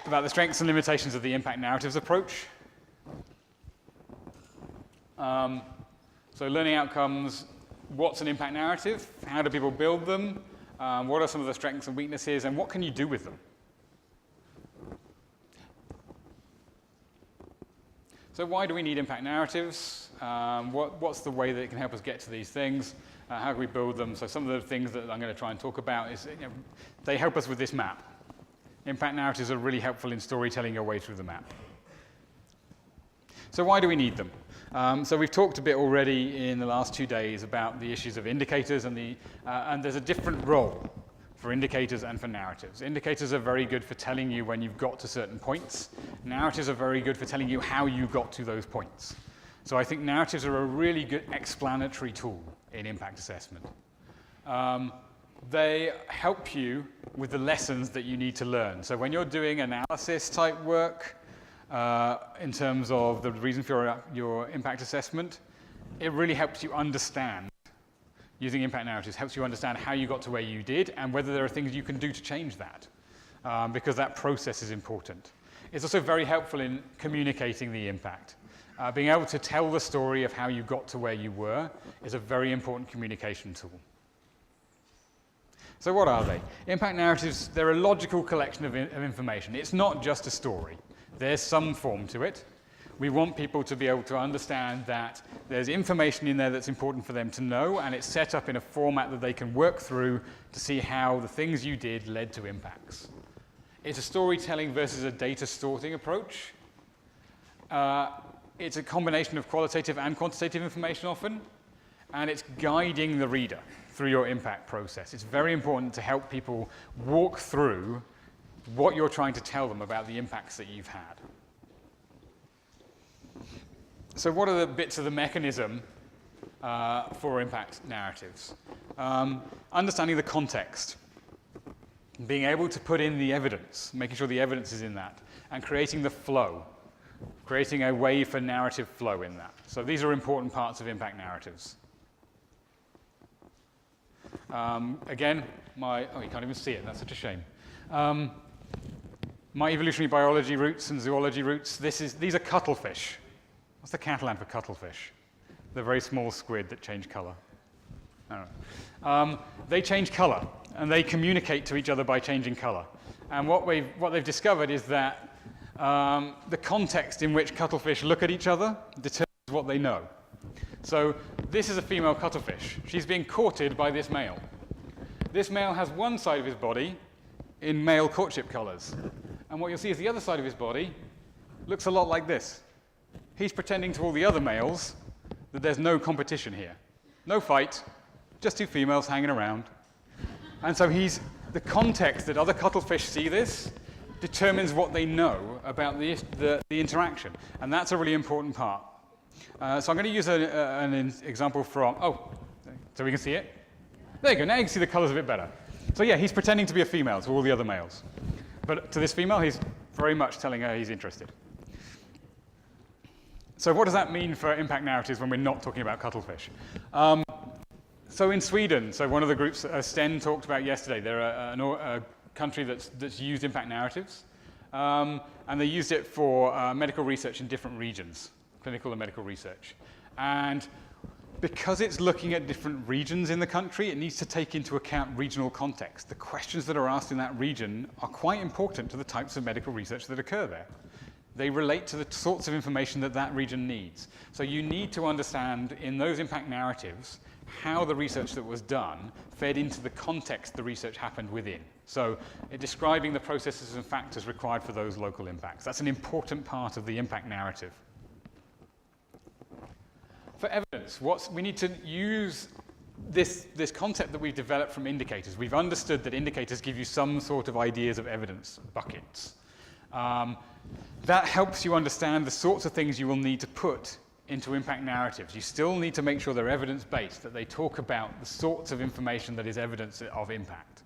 about the strengths and limitations of the impact narratives approach. So learning outcomes, what's an impact narrative? How do people build them? What are some of the strengths and weaknesses? And what can you do with them? So why do we need impact narratives? What's the way that it can help us get to these things? How can we build them? So some of the things that I'm going to try and talk about is, they help us with this map. Impact narratives are really helpful in storytelling your way through the map. So why do we need them? So we've talked a bit already in the last 2 days about the issues of indicators, and there's a different role for indicators and for narratives. Indicators are very good for telling you when you've got to certain points. Narratives are very good for telling you how you got to those points. So I think narratives are a really good explanatory tool in impact assessment. They help you with the lessons that you need to learn. So when you're doing analysis type work, in terms of the reason for your impact assessment, it really helps you understand. Using impact narratives helps you understand how you got to where you did and whether there are things you can do to change that, because that process is important. It's also very helpful in communicating the impact. Being able to tell the story of how you got to where you were is a very important communication tool. So what are they? Impact narratives, they're a logical collection of information. It's not just a story. There's some form to it. We want people to be able to understand that there's information in there that's important for them to know, and it's set up in a format that they can work through to see how the things you did led to impacts. It's a storytelling versus a data sorting approach. It's a combination of qualitative and quantitative information often, and it's guiding the reader through your impact process. It's very important to help people walk through what you're trying to tell them about the impacts that you've had. So what are the bits of the mechanism for impact narratives? Understanding the context, being able to put in the evidence, making sure the evidence is in that, and creating the flow, creating a way for narrative flow in that. So these are important parts of impact narratives. Again, you can't even see it, that's such a shame. My evolutionary biology roots and zoology roots, these are cuttlefish. What's the Catalan for cuttlefish? The very small squid that change color. I don't know. They change color, and they communicate to each other by changing color. And what they've discovered is that the context in which cuttlefish look at each other determines what they know. So this is a female cuttlefish. She's being courted by this male. This male has one side of his body in male courtship colors. And what you'll see is the other side of his body looks a lot like this. He's pretending to all the other males that there's no competition here. No fight, just two females hanging around. And so the context that other cuttlefish see this determines what they know about the interaction. And that's a really important part. So I'm going to use an example from, so we can see it? There you go, now you can see the colors a bit better. So yeah, he's pretending to be a female to all the other males. But to this female, he's very much telling her he's interested. So what does that mean for impact narratives when we're not talking about cuttlefish? So in Sweden, so one of the groups Sten talked about yesterday, they're a country that's used impact narratives. And they used it for medical research in different regions, clinical and medical research. And because it's looking at different regions in the country, it needs to take into account regional context. The questions that are asked in that region are quite important to the types of medical research that occur there. They relate to the sorts of information that that region needs. So you need to understand in those impact narratives how the research that was done fed into the context the research happened within. So describing the processes and factors required for those local impacts. That's an important part of the impact narrative. For evidence, we need to use this concept that we've developed from indicators. We've understood that indicators give you some sort of ideas of evidence buckets. That helps you understand the sorts of things you will need to put into impact narratives. You still need to make sure they're evidence-based, that they talk about the sorts of information that is evidence of impact.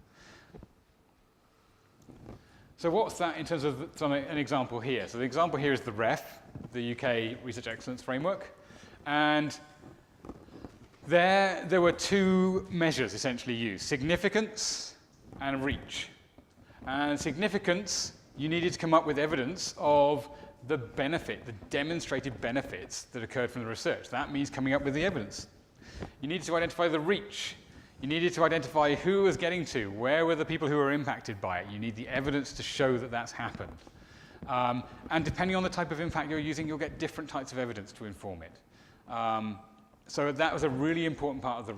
So what's that in terms of an example here? So the example here is the REF, the UK Research Excellence Framework. And there were two measures essentially used, significance and reach. And significance you needed to come up with evidence of the benefit, the demonstrated benefits that occurred from the research. That means coming up with the evidence. You needed to identify the reach. You needed to identify who it was getting to, where were the people who were impacted by it. You need the evidence to show that that's happened. And depending on the type of impact you're using, you'll get different types of evidence to inform it. So that was a really important part of the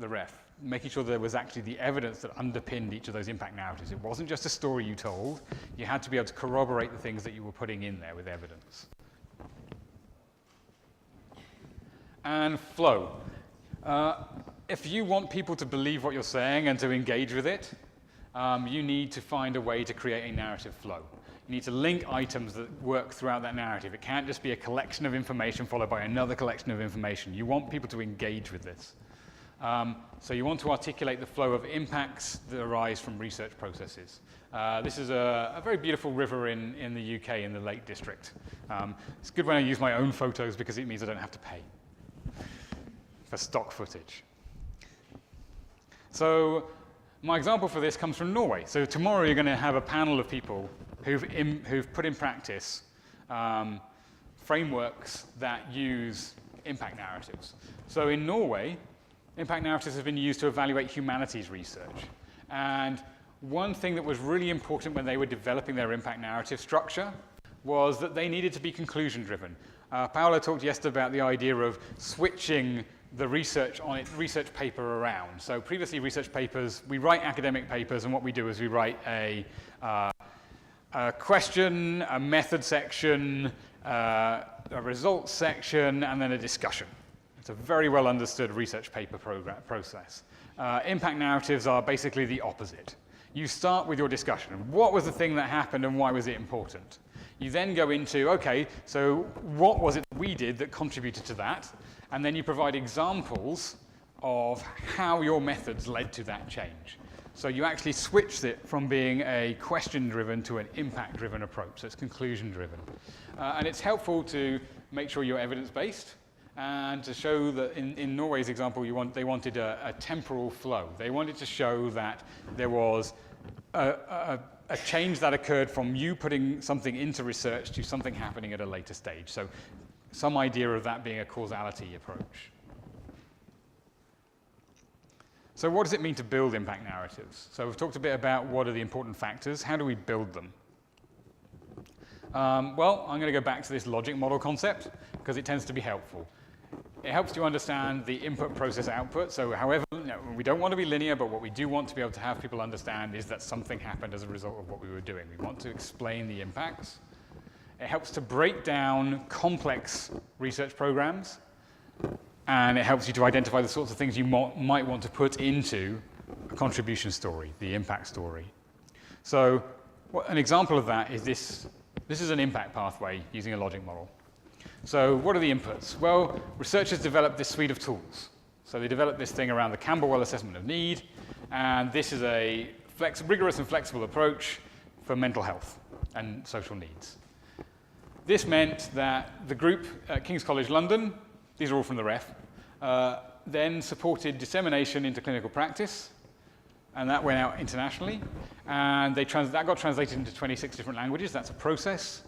ref, making sure there was actually the evidence that underpinned each of those impact narratives. It wasn't just a story you told. You had to be able to corroborate the things that you were putting in there with evidence. And flow. If you want people to believe what you're saying and to engage with it, you need to find a way to create a narrative flow. You need to link items that work throughout that narrative. It can't just be a collection of information followed by another collection of information. You want people to engage with this. So you want to articulate the flow of impacts that arise from research processes. This is a very beautiful river in the UK, in the Lake District. It's good when I use my own photos because it means I don't have to pay for stock footage. So my example for this comes from Norway. So tomorrow you're going to have a panel of people who've put in practice frameworks that use impact narratives. So in Norway, impact narratives have been used to evaluate humanities research. And one thing that was really important when they were developing their impact narrative structure was that they needed to be conclusion-driven. Paolo talked yesterday about the idea of switching the research paper around. So previously research papers, we write academic papers, and what we do is we write a question, a method section, a results section, and then a discussion. It's a very well understood research paper process. Impact narratives are basically the opposite. You start with your discussion. What was the thing that happened and why was it important? You then go into, okay, so what was it we did that contributed to that? And then you provide examples of how your methods led to that change. So you actually switched it from being a question-driven to an impact-driven approach. So it's conclusion-driven. And it's helpful to make sure you're evidence-based and to show that in Norway's example, they wanted a temporal flow. They wanted to show that there was a change that occurred from you putting something into research to something happening at a later stage. So some idea of that being a causality approach. So what does it mean to build impact narratives? So we've talked a bit about what are the important factors. How do we build them? Well, I'm going to go back to this logic model concept because it tends to be helpful. It helps you understand the input, process, output. So however, we don't want to be linear, but what we do want to be able to have people understand is that something happened as a result of what we were doing. We want to explain the impacts. It helps to break down complex research programs, and it helps you to identify the sorts of things you might want to put into a contribution story, the impact story. So an example of that is this. This is an impact pathway using a logic model. So what are the inputs? Well, researchers developed this suite of tools. So they developed this thing around the Campbell-Well assessment of need, and this is a rigorous and flexible approach for mental health and social needs. This meant that the group at King's College London, these are all from the ref, then supported dissemination into clinical practice, and that went out internationally, and that got translated into 26 different languages. That's a process.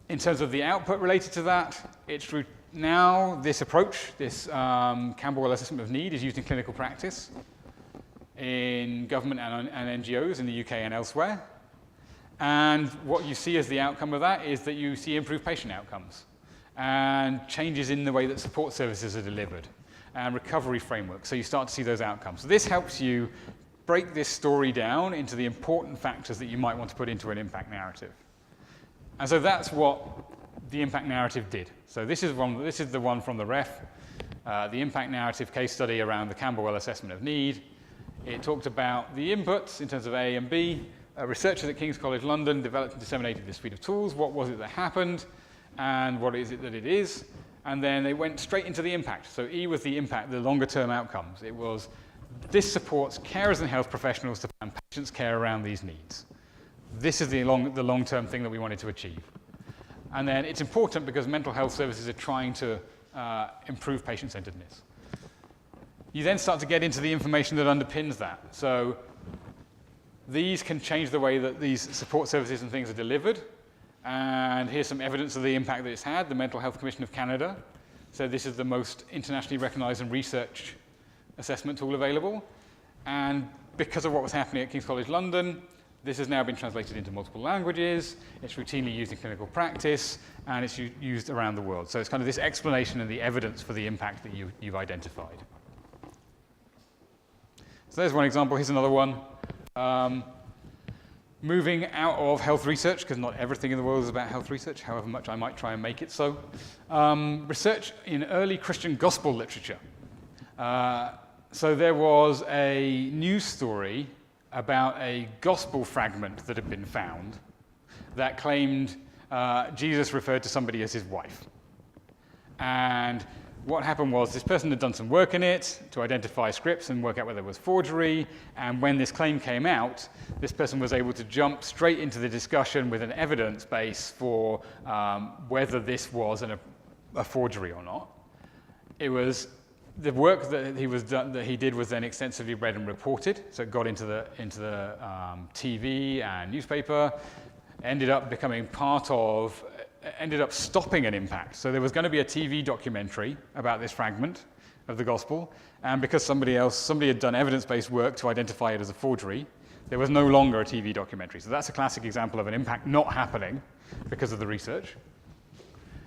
In terms of the output related to that, it's through now this approach, this Campbell-Well assessment of need is used in clinical practice in government and NGOs in the UK and elsewhere. And what you see as the outcome of that is that you see improved patient outcomes and changes in the way that support services are delivered and recovery frameworks. So you start to see those outcomes. So this helps you break this story down into the important factors that you might want to put into an impact narrative. And so that's what the impact narrative did. So this is the one from the ref, the impact narrative case study around the Campbell-Well assessment of need. It talked about the inputs in terms of A and B. Researchers at King's College London developed and disseminated this suite of tools. What was it that happened? And what is it that it is? And then they went straight into the impact. So E was the impact, the longer-term outcomes. It was, this supports carers and health professionals to plan patients' care around these needs. This is the long-term thing that we wanted to achieve. And then it's important because mental health services are trying to improve patient-centeredness. You then start to get into the information that underpins that. So these can change the way that these support services and things are delivered. And here's some evidence of the impact that it's had, the Mental Health Commission of Canada. So this is the most internationally recognized and research assessment tool available. And because of what was happening at King's College London, this has now been translated into multiple languages. It's routinely used in clinical practice, and it's used around the world. So it's kind of this explanation and the evidence for the impact that you've identified. So there's one example. Here's another one. Moving out of health research, because not everything in the world is about health research, however much I might try and make it so. Research in early Christian gospel literature. So there was a news story about a gospel fragment that had been found that claimed Jesus referred to somebody as his wife. And what happened was this person had done some work in it to identify scripts and work out whether it was forgery. And when this claim came out, this person was able to jump straight into the discussion with an evidence base for whether this was a forgery or not. It was the work that he did was then extensively read and reported, so it got into the TV and newspaper, ended up stopping an impact. So there was going to be a TV documentary about this fragment of the gospel, and because somebody had done evidence-based work to identify it as a forgery, there was no longer a TV documentary. So that's a classic example of an impact not happening because of the research.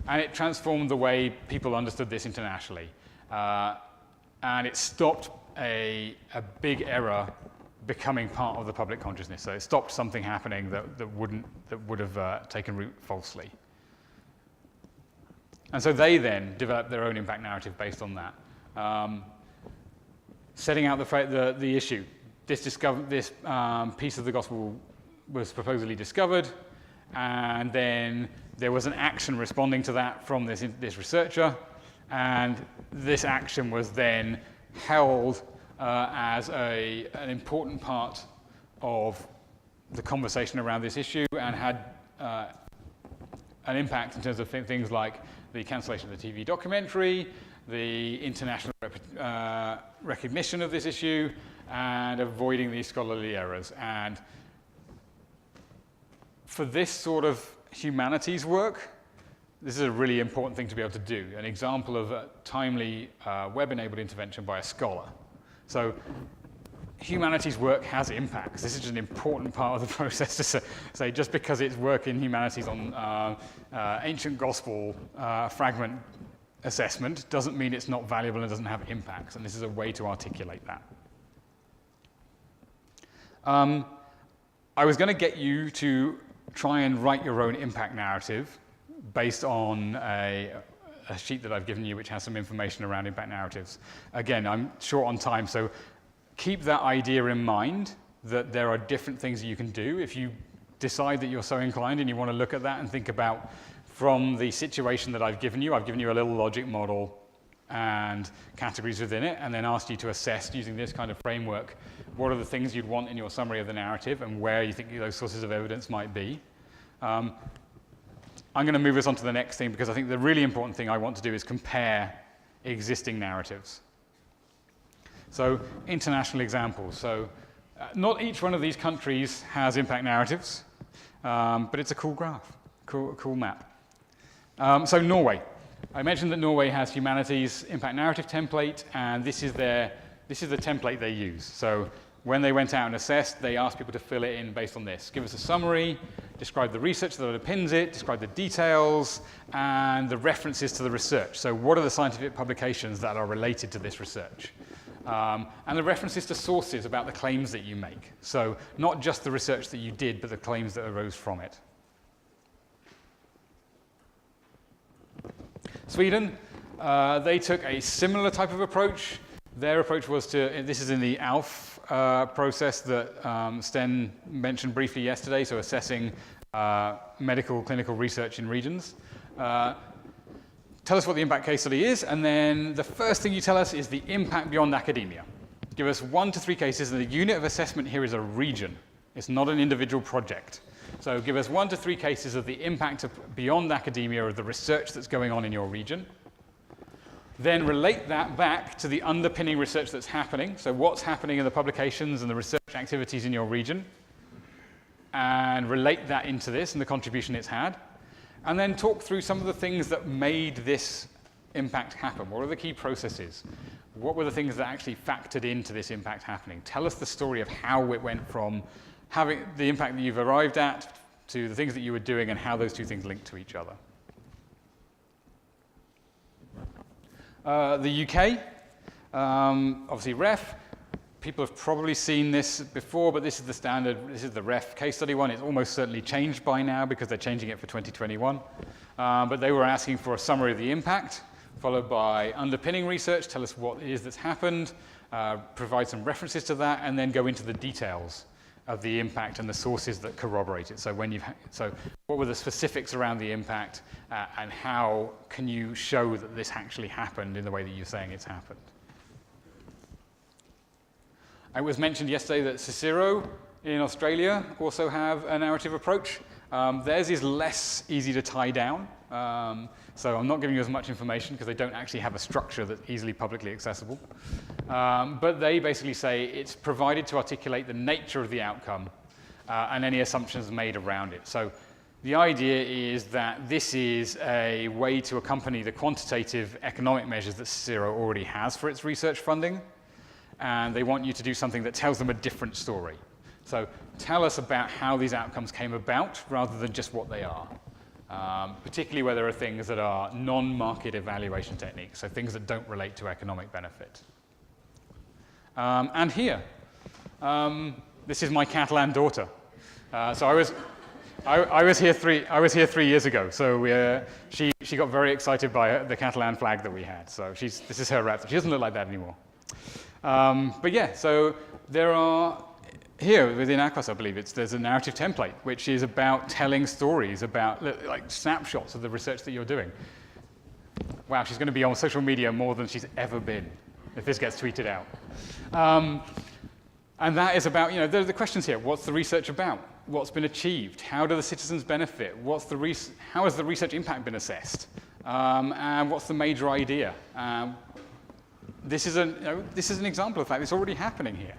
And it transformed the way people understood this internationally. And it stopped a big error becoming part of the public consciousness. So it stopped something happening that would have taken root falsely. And so they then developed their own impact narrative based on that, setting out the issue. This piece of the gospel was supposedly discovered, and then there was an action responding to that from this researcher. And this action was then held as an important part of the conversation around this issue and had an impact in terms of things like the cancellation of the TV documentary, the international recognition of this issue, and avoiding these scholarly errors. And for this sort of humanities work, this is a really important thing to be able to do, an example of a timely web-enabled intervention by a scholar. So humanities work has impacts. This is just an important part of the process to say just because it's work in humanities on ancient gospel fragment assessment doesn't mean it's not valuable and doesn't have impacts, and this is a way to articulate that. I was going to get you to try and write your own impact narrative based on a sheet that I've given you which has some information around impact narratives. Again, I'm short on time, so keep that idea in mind that there are different things that you can do. If you decide that you're so inclined and you want to look at that and think about from the situation that I've given you a little logic model and categories within it, and then asked you to assess using this kind of framework what are the things you'd want in your summary of the narrative and where you think those sources of evidence might be. I'm going to move us on to the next thing because I think the really important thing I want to do is compare existing narratives. So international examples. So not each one of these countries has impact narratives, but it's a cool graph, cool map. So Norway. I mentioned that Norway has humanities impact narrative template, and this is the template they use. So when they went out and assessed, they asked people to fill it in based on this. Give us a summary, describe the research that underpins it, describe the details, and the references to the research. So what are the scientific publications that are related to this research? And the references to sources about the claims that you make. So not just the research that you did, but the claims that arose from it. Sweden, they took a similar type of approach. Their approach was this is in the ALF process that Sten mentioned briefly yesterday, so assessing medical clinical research in regions. Tell us what the impact case study is, and then the first thing you tell us is the impact beyond academia. Give us 1 to 3 cases, and the unit of assessment here is a region. It's not an individual project. So give us 1 to 3 cases of the impact of beyond academia of the research that's going on in your region. Then relate that back to the underpinning research that's happening. So what's happening in the publications and the research activities in your region. and relate that into this and the contribution it's had, and then talk through some of the things that made this impact happen. What are the key processes? What were the things that actually factored into this impact happening? Tell us the story of how it went from having the impact that you've arrived at to the things that you were doing and how those two things link to each other. The UK, obviously REF. People have probably seen this before, but this is the standard. This is the REF case study one. It's almost certainly changed by now because they're changing it for 2021. But they were asking for a summary of the impact, followed by underpinning research, tell us what it is that's happened, provide some references to that, and then go into the details of the impact and the sources that corroborate it. So what were the specifics around the impact, and how can you show that this actually happened in the way that you're saying it's happened? It was mentioned yesterday that Cicero in Australia also have a narrative approach. Theirs is less easy to tie down. So I'm not giving you as much information because they don't actually have a structure that's easily publicly accessible. But they basically say it's provided to articulate the nature of the outcome and any assumptions made around it. So the idea is that this is a way to accompany the quantitative economic measures that Cicero already has for its research funding. And they want you to do something that tells them a different story. So tell us about how these outcomes came about rather than just what they are. Particularly where there are things that are non-market evaluation techniques, so things that don't relate to economic benefit. And here, this is my Catalan daughter. So I was here 3 years ago. So she got very excited by the Catalan flag that we had. So this is her raptor. She doesn't look like that anymore. But yeah, so there are. Here within ACOS, I believe there's a narrative template, which is about telling stories about like snapshots of the research that you're doing. Wow, she's going to be on social media more than she's ever been if this gets tweeted out. And that is about, there are the questions here. What's the research about? What's been achieved? How do the citizens benefit? How has the research impact been assessed? And what's the major idea? This is an example of that. It's already happening here.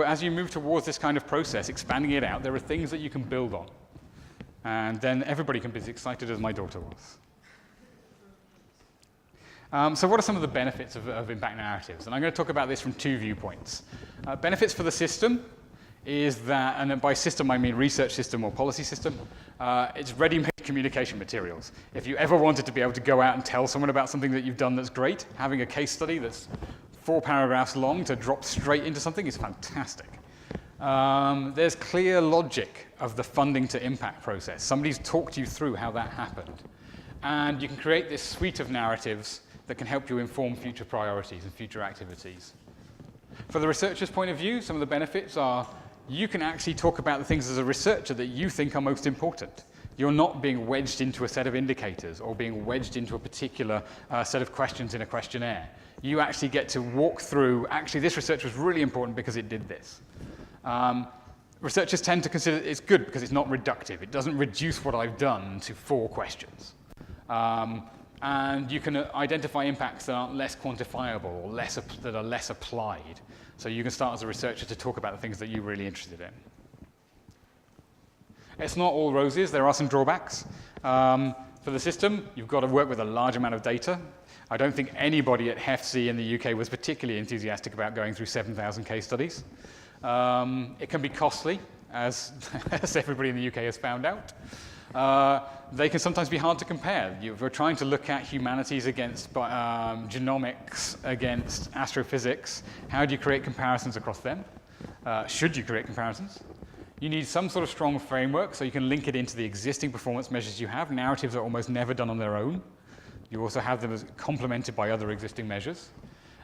As you move towards this kind of process, expanding it out, there are things that you can build on. And then everybody can be as excited as my daughter was. So what are some of the benefits of impact narratives? And I'm going to talk about this from two viewpoints. Benefits for the system is that, and by system I mean research system or policy system, it's ready-made communication materials. If you ever wanted to be able to go out and tell someone about something that you've done that's great, having a case study that's 4 paragraphs long to drop straight into something is fantastic. There's clear logic of the funding to impact process. Somebody's talked you through how that happened. And you can create this suite of narratives that can help you inform future priorities and future activities. For the researcher's point of view, some of the benefits are you can actually talk about the things as a researcher that you think are most important. You're not being wedged into a set of indicators or being wedged into a particular set of questions in a questionnaire. You actually get to walk through, actually this research was really important because it did this. Researchers tend to consider it's good because it's not reductive. It doesn't reduce what I've done to 4 questions. And you can identify impacts that aren't less quantifiable or that are less applied. So you can start as a researcher to talk about the things that you're really interested in. It's not all roses. There are some drawbacks. For the system, you've got to work with a large amount of data. I don't think anybody at HEFC in the UK was particularly enthusiastic about going through 7,000 case studies. It can be costly, as everybody in the UK has found out. They can sometimes be hard to compare. We're trying to look at humanities against genomics, against astrophysics. How do you create comparisons across them? Should you create comparisons? You need some sort of strong framework so you can link it into the existing performance measures you have. Narratives are almost never done on their own. You also have them as complemented by other existing measures.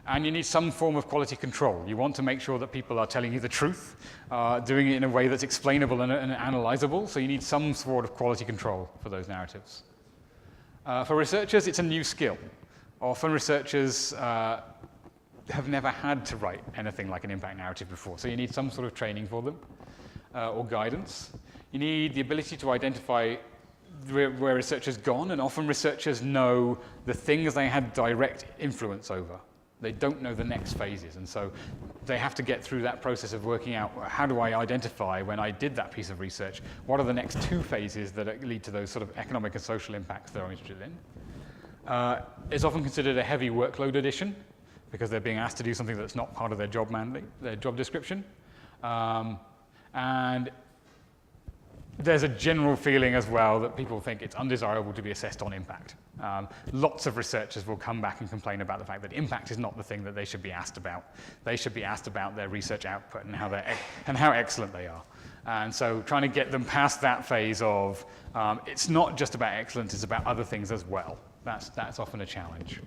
And you need some form of quality control. You want to make sure that people are telling you the truth, doing it in a way that's explainable and analyzable, so you need some sort of quality control for those narratives. For researchers, it's a new skill. Often researchers have never had to write anything like an impact narrative before, so you need some sort of training for them or guidance. You need the ability to identify where research has gone, and often researchers know the things they had direct influence over. They don't know the next phases, and so they have to get through that process of working out, how do I identify, when I did that piece of research, what are the next 2 phases that lead to those sort of economic and social impacts they're interested in. It's often considered a heavy workload addition, because they're being asked to do something that's not part of their job description. And there's a general feeling as well that people think it's undesirable to be assessed on impact. Lots of researchers will come back and complain about the fact that impact is not the thing that they should be asked about. They should be asked about their research output and how excellent they are. And so trying to get them past that phase of it's not just about excellence, it's about other things as well. That's often a challenge.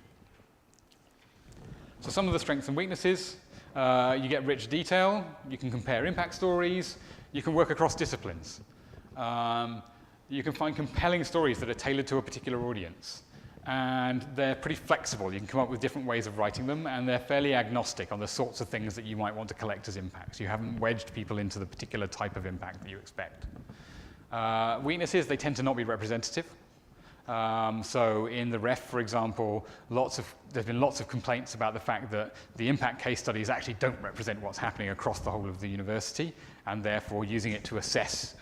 So some of the strengths and weaknesses, you get rich detail, you can compare impact stories, you can work across disciplines. You can find compelling stories that are tailored to a particular audience. And they're pretty flexible. You can come up with different ways of writing them, and they're fairly agnostic on the sorts of things that you might want to collect as impacts. You haven't wedged people into the particular type of impact that you expect. Weaknesses, they tend to not be representative. So in the ref, for example, there's been lots of complaints about the fact that the impact case studies actually don't represent what's happening across the whole of the university, and therefore using it to assess,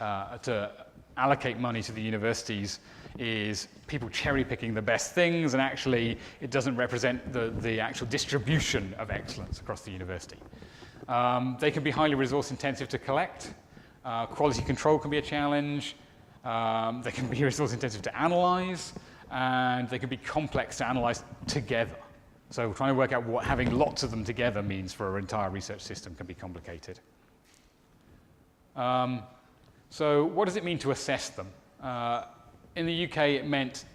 to allocate money to the universities is people cherry-picking the best things, and actually it doesn't represent the actual distribution of excellence across the university. They can be highly resource-intensive to collect. Quality control can be a challenge. They can be resource-intensive to analyze, and they can be complex to analyze together. So trying to work out what having lots of them together means for an entire research system can be complicated. So what does it mean to assess them? In the UK, it meant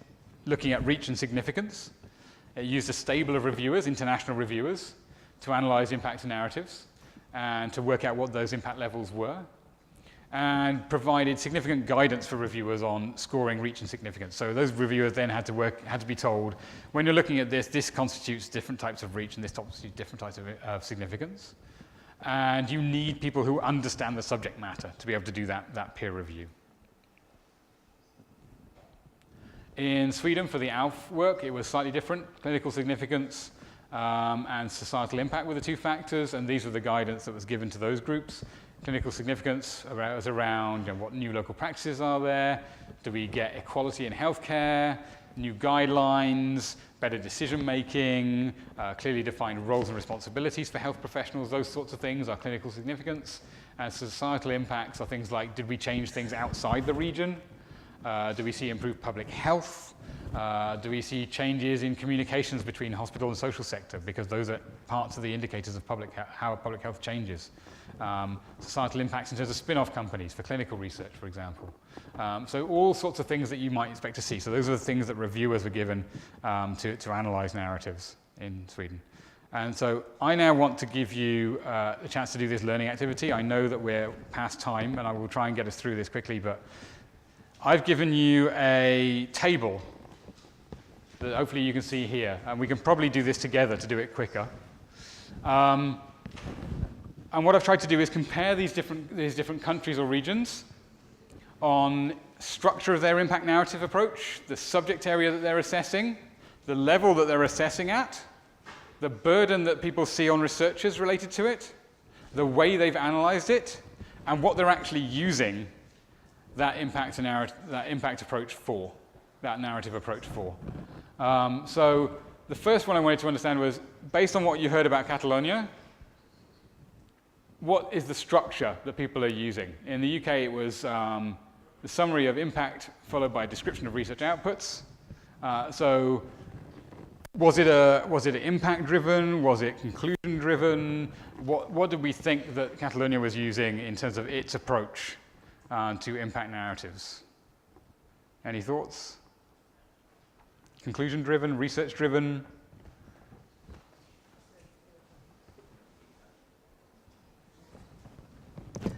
looking at reach and significance. It used a stable of reviewers, international reviewers, to analyze impact narratives and to work out what those impact levels were, and provided significant guidance for reviewers on scoring reach and significance. So those reviewers then had to be told, when you're looking at this constitutes different types of reach and this constitutes different types of significance. And you need people who understand the subject matter to be able to do that peer review. In Sweden, for the ALF work, it was slightly different. Clinical significance and societal impact were the 2 factors, and these were the guidance that was given to those groups. Clinical significance was around what new local practices are there, do we get equality in healthcare, new guidelines, better decision-making, clearly defined roles and responsibilities for health professionals. Those sorts of things are clinical significance. And societal impacts are things like, did we change things outside the region? Do we see improved public health? Do we see changes in communications between hospital and social sector? Because those are parts of the indicators of how public health changes. Societal impacts in terms of spin-off companies for clinical research, for example. So all sorts of things that you might expect to see. So those are the things that reviewers were given to analyze narratives in Sweden. And so I now want to give you a chance to do this learning activity. I know that we're past time, and I will try and get us through this quickly, but I've given you a table that hopefully you can see here, and we can probably do this together to do it quicker. And what I've tried to do is compare these different countries or regions on structure of their impact narrative approach, the subject area that they're assessing, the level that they're assessing at, the burden that people see on researchers related to it, the way they've analyzed it, and what they're actually using that impact approach for, that narrative approach for. So the first one I wanted to understand was, based on what you heard about Catalonia, what is the structure that people are using? In the UK, it was the summary of impact followed by a description of research outputs. So was it impact-driven? Was it conclusion-driven? What did we think that Catalonia was using in terms of its approach to impact narratives? Any thoughts? Conclusion-driven, research-driven?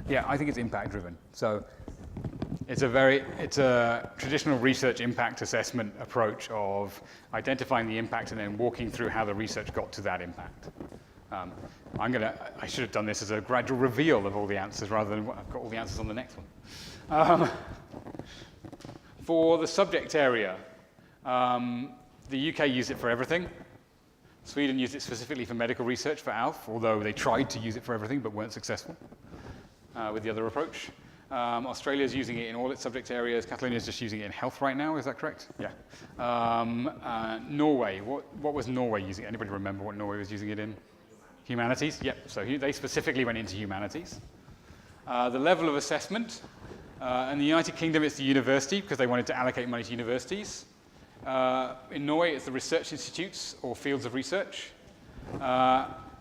Yeah, I think it's impact-driven. So it's a traditional research impact assessment approach of identifying the impact and then walking through how the research got to that impact. I should have done this as a gradual reveal of all the answers rather than I've got all the answers on the next one. For the subject area, the UK used it for everything. Sweden used it specifically for medical research for ALF, although they tried to use it for everything but weren't successful with the other approach. Australia's using it in all its subject areas. Catalonia's just using it in health right now, is that correct? Yeah. Norway, what was Norway using? Anybody remember what Norway was using it in? Humanities, yep. So they specifically went into humanities. The level of assessment, in the United Kingdom it's the university because they wanted to allocate money to universities. In Norway it's the research institutes or fields of research.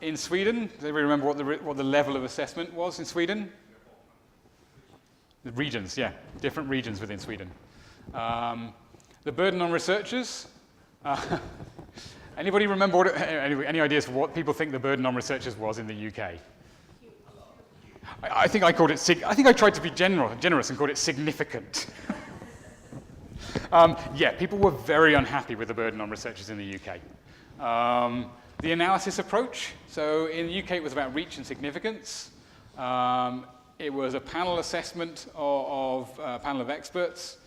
In Sweden, does anybody remember what the level of assessment was in Sweden? The regions, yeah, different regions within Sweden. The burden on researchers. Anybody remember any ideas for what people think the burden on researchers was in the UK? I think I called it. I think I tried to be generous and called it significant. Yeah, people were very unhappy with the burden on researchers in the UK. The analysis approach. So in the UK, it was about reach and significance. It was a panel assessment of a panel of experts.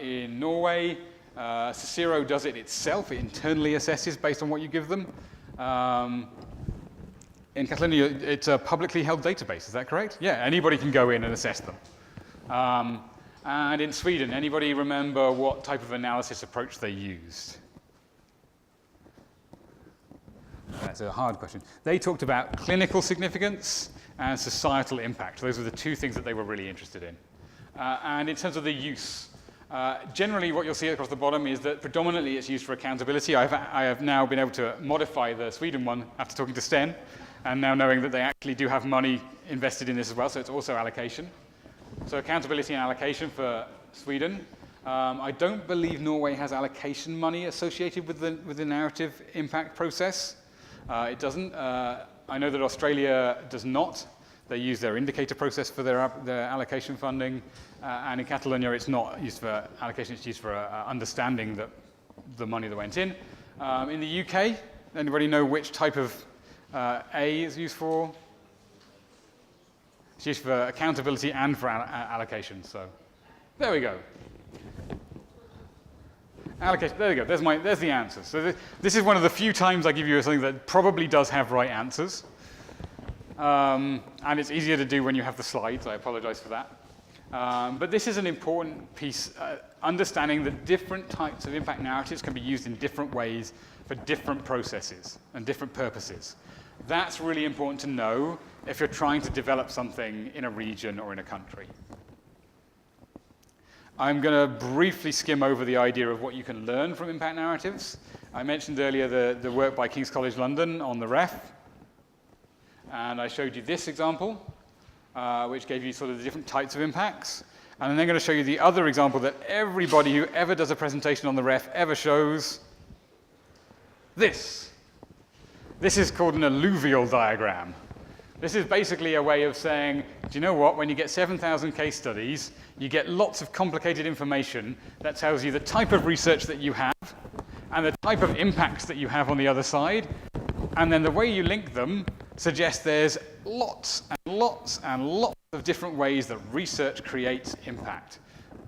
In Norway, Cicero does it itself. It internally assesses based on what you give them. In Catalonia, it's a publicly held database. Is that correct? Yeah, anybody can go in and assess them. And in Sweden, anybody remember what type of analysis approach they used? That's a hard question. They talked about clinical significance and societal impact. Those were the two things that they were really interested in. And in terms of the use, generally what you'll see across the bottom is that predominantly it's used for accountability. I have now been able to modify the Sweden one after talking to Sten, and now knowing that they actually do have money invested in this as well, so it's also allocation. So accountability and allocation for Sweden. I don't believe Norway has allocation money associated with the narrative impact process. It doesn't. I know that Australia does not. They use their indicator process for their allocation funding, and in Catalonia it's not used for allocation, it's used for understanding the money that went in. In the UK, anybody know which type of A is used for? It's used for accountability and for allocation, so there we go. Allocation, there we go, there's the answer. So this is one of the few times I give you something that probably does have right answers. And it's easier to do when you have the slides, I apologize for that. But this is an important piece, understanding that different types of impact narratives can be used in different ways for different processes and different purposes. That's really important to know if you're trying to develop something in a region or in a country. I'm going to briefly skim over the idea of what you can learn from impact narratives. I mentioned earlier the work by King's College London on the ref. And I showed you this example, which gave you sort of the different types of impacts. And I'm then going to show you the other example that everybody who ever does a presentation on the ref ever shows. This. This is called an alluvial diagram. This is basically a way of saying, do you know what, when you get 7,000 case studies, you get lots of complicated information that tells you the type of research that you have and the type of impacts that you have on the other side. And then the way you link them suggests there's lots and lots and lots of different ways that research creates impact.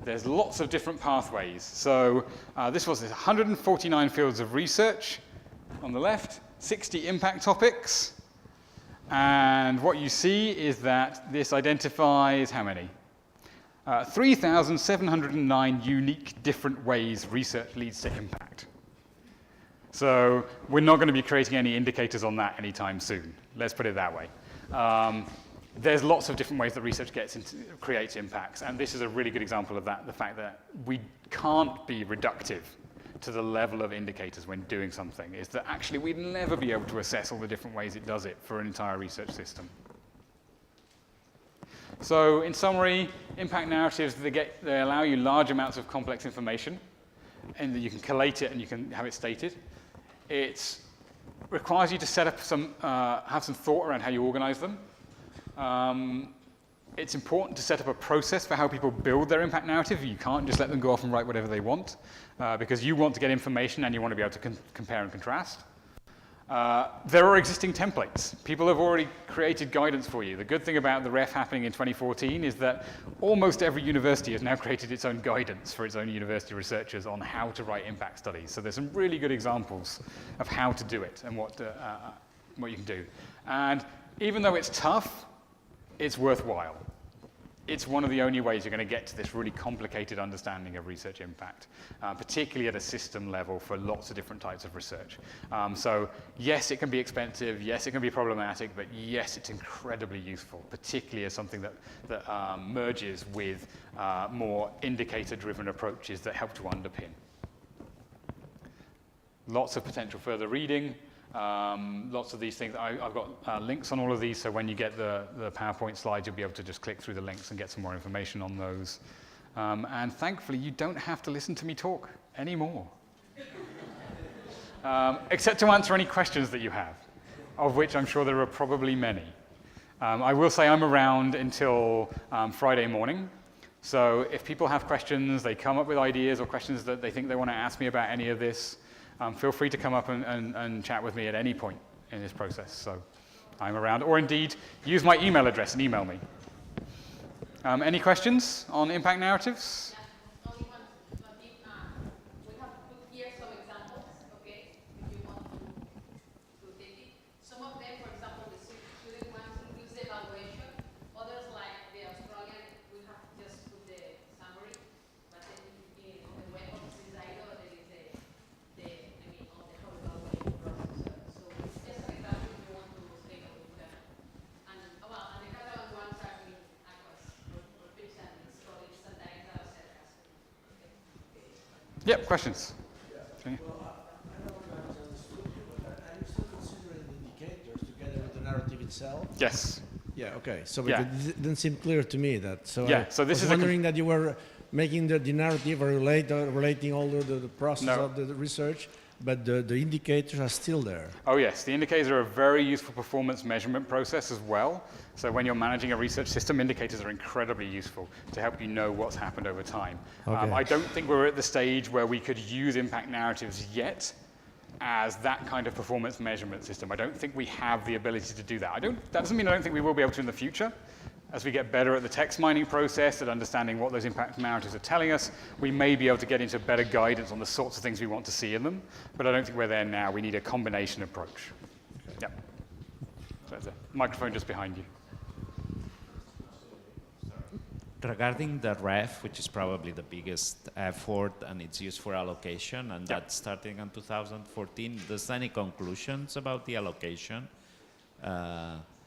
There's lots of different pathways. So this was 149 fields of research on the left, 60 impact topics. And what you see is that this identifies how many? 3,709 unique different ways research leads to impact. So we're not going to be creating any indicators on that anytime soon. Let's put it that way. There's lots of different ways that research creates impacts, and this is a really good example of that, the fact that we can't be reductive to the level of indicators when doing something, is that actually we'd never be able to assess all the different ways it does it for an entire research system. So in summary, impact narratives, they allow you large amounts of complex information, and you can collate it and you can have it stated. It requires you to set up have some thought around how you organize them. It's important to set up a process for how people build their impact narrative. You can't just let them go off and write whatever they want, because you want to get information and you want to be able to compare and contrast. There are existing templates. People have already created guidance for you. The good thing about the REF happening in 2014 is that almost every university has now created its own guidance for its own university researchers on how to write impact studies. So there's some really good examples of how to do it and what you can do. And even though it's tough, it's worthwhile. It's one of the only ways you're going to get to this really complicated understanding of research impact, particularly at a system level for lots of different types of research. So yes, it can be expensive, yes, it can be problematic, but yes, it's incredibly useful, particularly as something that merges with more indicator-driven approaches that help to underpin. Lots of potential further reading. Lots of these things, I've got links on all of these, so when you get the PowerPoint slides, you'll be able to just click through the links and get some more information on those. And thankfully, you don't have to listen to me talk anymore. Except to answer any questions that you have, of which I'm sure there are probably many. I will say I'm around until Friday morning. So if people have questions, they come up with ideas or questions that they think they want to ask me about any of this, feel free to come up and chat with me at any point in this process. So I'm around. Or indeed, use my email address and email me. Any questions on impact narratives? Yep, questions? Yeah. Well, I know what I understood you, but are you still considering the indicators together with the narrative itself? Yes. Yeah, okay. So it didn't seem clear to me that. So yeah, I was wondering that you were making the narrative or relating all the process of the research, but the indicators are still there. Oh yes, the indicators are a very useful performance measurement process as well. So when you're managing a research system, indicators are incredibly useful to help you know what's happened over time. Okay. I don't think we're at the stage where we could use impact narratives yet as that kind of performance measurement system. I don't think we have the ability to do that. That doesn't mean I don't think we will be able to in the future. As we get better at the text mining process, at understanding what those impact narratives are telling us, we may be able to get into better guidance on the sorts of things we want to see in them, but I don't think we're there now. We need a combination approach. Okay. Yeah. So there's a microphone just behind you. Regarding the REF, which is probably the biggest effort and it's used for allocation, and that's starting in 2014, does any conclusions about the allocation?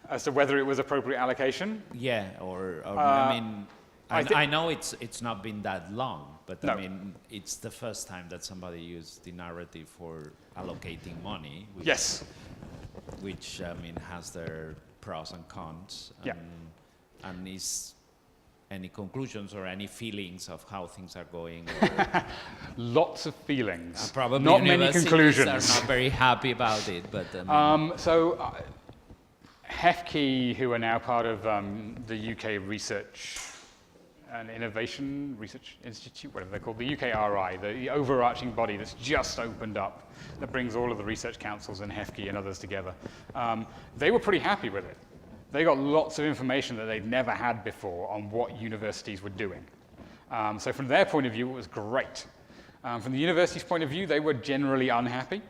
As to whether it was appropriate allocation? Yeah, I mean, I know it's not been that long, but no. I mean, it's the first time that somebody used the narrative for allocating money. Which, yes. Which, I mean, has their pros and cons. And is any conclusions or any feelings of how things are going? Lots of feelings. Probably not many conclusions. Are not very happy about it, but HEFKI, who are now part of the UK Research and Innovation Research Institute, whatever they're called, the UKRI, the overarching body that's just opened up, that brings all of the research councils and HEFKI and others together. They were pretty happy with it. They got lots of information that they'd never had before on what universities were doing. So from their point of view, it was great. From the university's point of view, they were generally unhappy.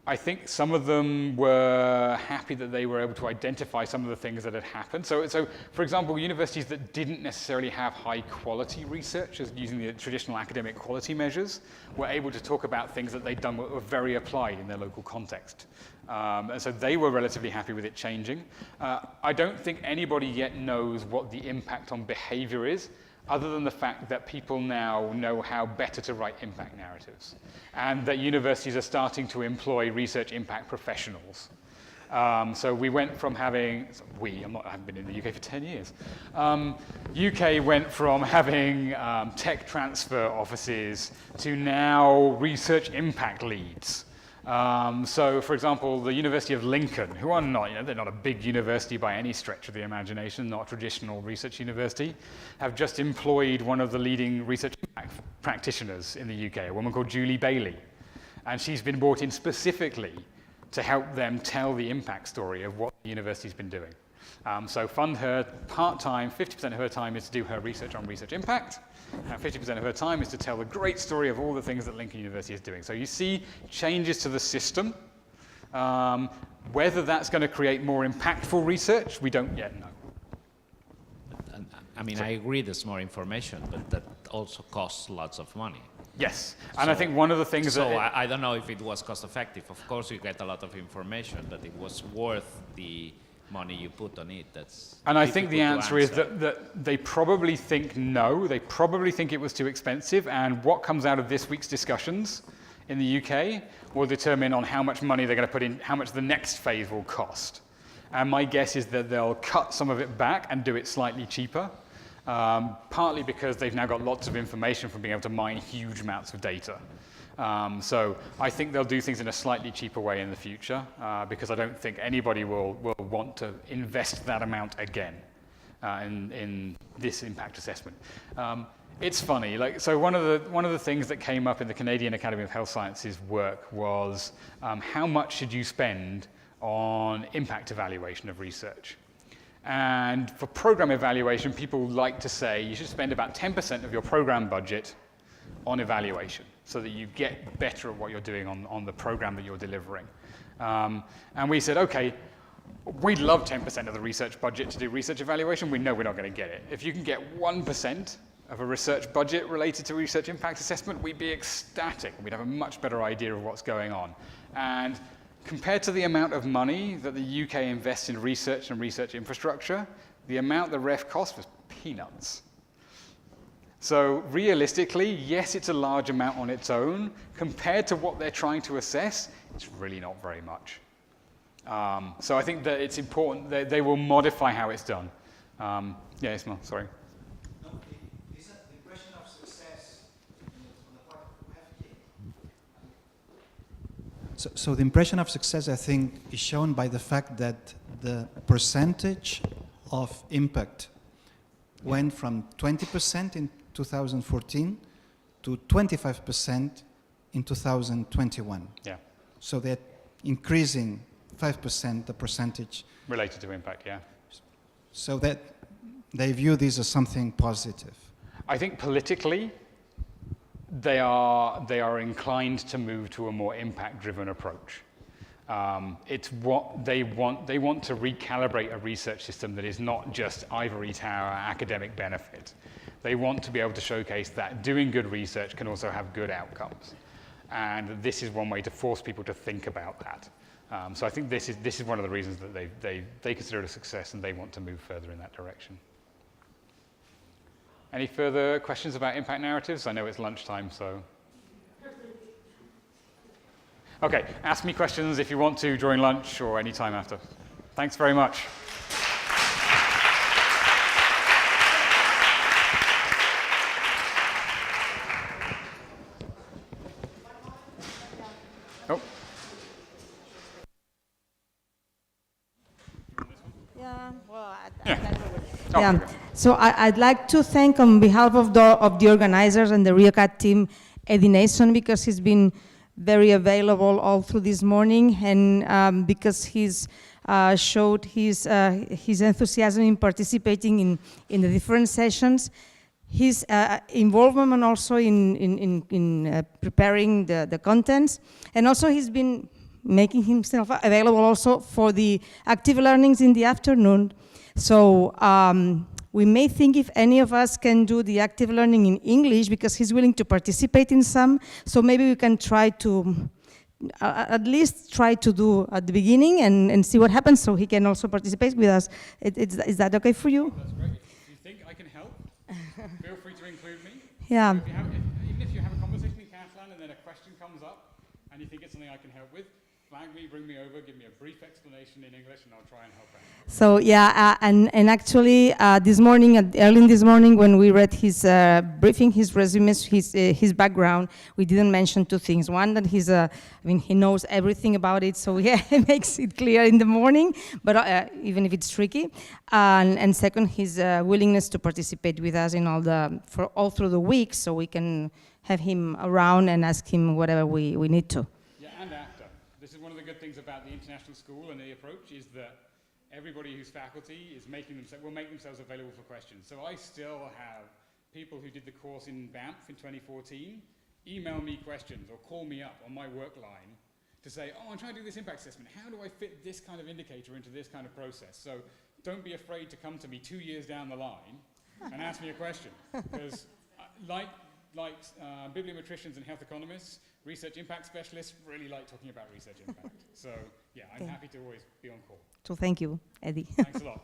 I think some of them were happy that they were able to identify some of the things that had happened. So for example, universities that didn't necessarily have high quality research, as using the traditional academic quality measures, were able to talk about things that they'd done that were very applied in their local context. And so they were relatively happy with it changing. I don't think anybody yet knows what the impact on behavior is, other than the fact that people now know how better to write impact narratives, and that universities are starting to employ research impact professionals. So we went from having, I haven't been in the UK for 10 years. UK went from having tech transfer offices to now research impact leads. So, for example, the University of Lincoln, who are not, they're not a big university by any stretch of the imagination, not a traditional research university, have just employed one of the leading research impact practitioners in the UK, a woman called Julie Bailey. And she's been brought in specifically to help them tell the impact story of what the university's been doing. So fund her part-time, 50% of her time is to do her research on research impact, and 50% of her time is to tell the great story of all the things that Lincoln University is doing. So you see changes to the system. Whether that's going to create more impactful research, we don't yet know. I mean, I agree there's more information, but that also costs lots of money. Yes, and I think one of the things so that... I don't know if it was cost effective. Of course, you get a lot of information, but it was worth the money you put on it. And I think the answer is that they probably think no. They probably think it was too expensive, and what comes out of this week's discussions in the UK will determine on how much money they're going to put in, how much the next phase will cost. And my guess is that they'll cut some of it back and do it slightly cheaper, partly because they've now got lots of information from being able to mine huge amounts of data. So I think they'll do things in a slightly cheaper way in the future, because I don't think anybody will want to invest that amount again in this impact assessment. It's funny, so one of the things that came up in the Canadian Academy of Health Sciences work was how much should you spend on impact evaluation of research? And for program evaluation, people like to say you should spend about 10% of your program budget on evaluation, so that you get better at what you're doing on the program that you're delivering. And we said, okay, we'd love 10% of the research budget to do research evaluation. We know we're not going to get it. If you can get 1% of a research budget related to research impact assessment, we'd be ecstatic. We'd have a much better idea of what's going on. And compared to the amount of money that the UK invests in research and research infrastructure, the amount the REF cost was peanuts. So realistically, yes, it's a large amount on its own. Compared to what they're trying to assess, it's really not very much. So I think that it's important that they will modify how it's done. Yeah, Ismail, sorry. No, the impression of success on the part of So the impression of success, I think, is shown by the fact that the percentage of impact went from 20% in 2014 to 25% in 2021. Yeah. So they're increasing 5% the percentage. Related to impact, yeah. So that they view this as something positive. I think politically, they are inclined to move to a more impact-driven approach. It's what they want. They want to recalibrate a research system that is not just ivory tower academic benefit. They want to be able to showcase that doing good research can also have good outcomes. And this is one way to force people to think about that. So I think this is one of the reasons that they consider it a success, and they want to move further in that direction. Any further questions about impact narratives? I know it's lunchtime, so. Okay, ask me questions if you want to during lunch or any time after. Thanks very much. Oh. Yeah, well, Oh, yeah. okay. So I'd like to thank on behalf of the organizers and the RIACAT team, Eddie Nason, because he's been very available all through this morning, and because he's showed his enthusiasm in participating in the different sessions, his involvement and also in preparing the contents, and also he's been making himself available also for the active learnings in the afternoon. So we may think if any of us can do the active learning in English, because he's willing to participate in some, so maybe we can try to, at least try to do at the beginning and see what happens, so he can also participate with us. Is that okay for you? That's great. If you think I can help, feel free to include me. Yeah. Even if you have a conversation in Catalan and then a question comes up and you think it's something I can help with, flag me, bring me over, give me a brief explanation in English, and I'll try and help out. So yeah, and actually this morning, early this morning, when we read his briefing, his resume, his background, we didn't mention two things. One, that he's he knows everything about it, so yeah, he makes it clear in the morning, but even if it's tricky. And second, his willingness to participate with us in all through the week, so we can have him around and ask him whatever we need to. good things about the international school and the approach is that everybody who's faculty is will make themselves available for questions. So I still have people who did the course in Banff in 2014 email me questions or call me up on my work line to say, oh, I'm trying to do this impact assessment. How do I fit this kind of indicator into this kind of process? So don't be afraid to come to me 2 years down the line and ask me a question. Because like bibliometricians and health economists, research impact specialists really like talking about research impact. So yeah, I'm happy to always be on call. So thank you, Eddie. Thanks a lot.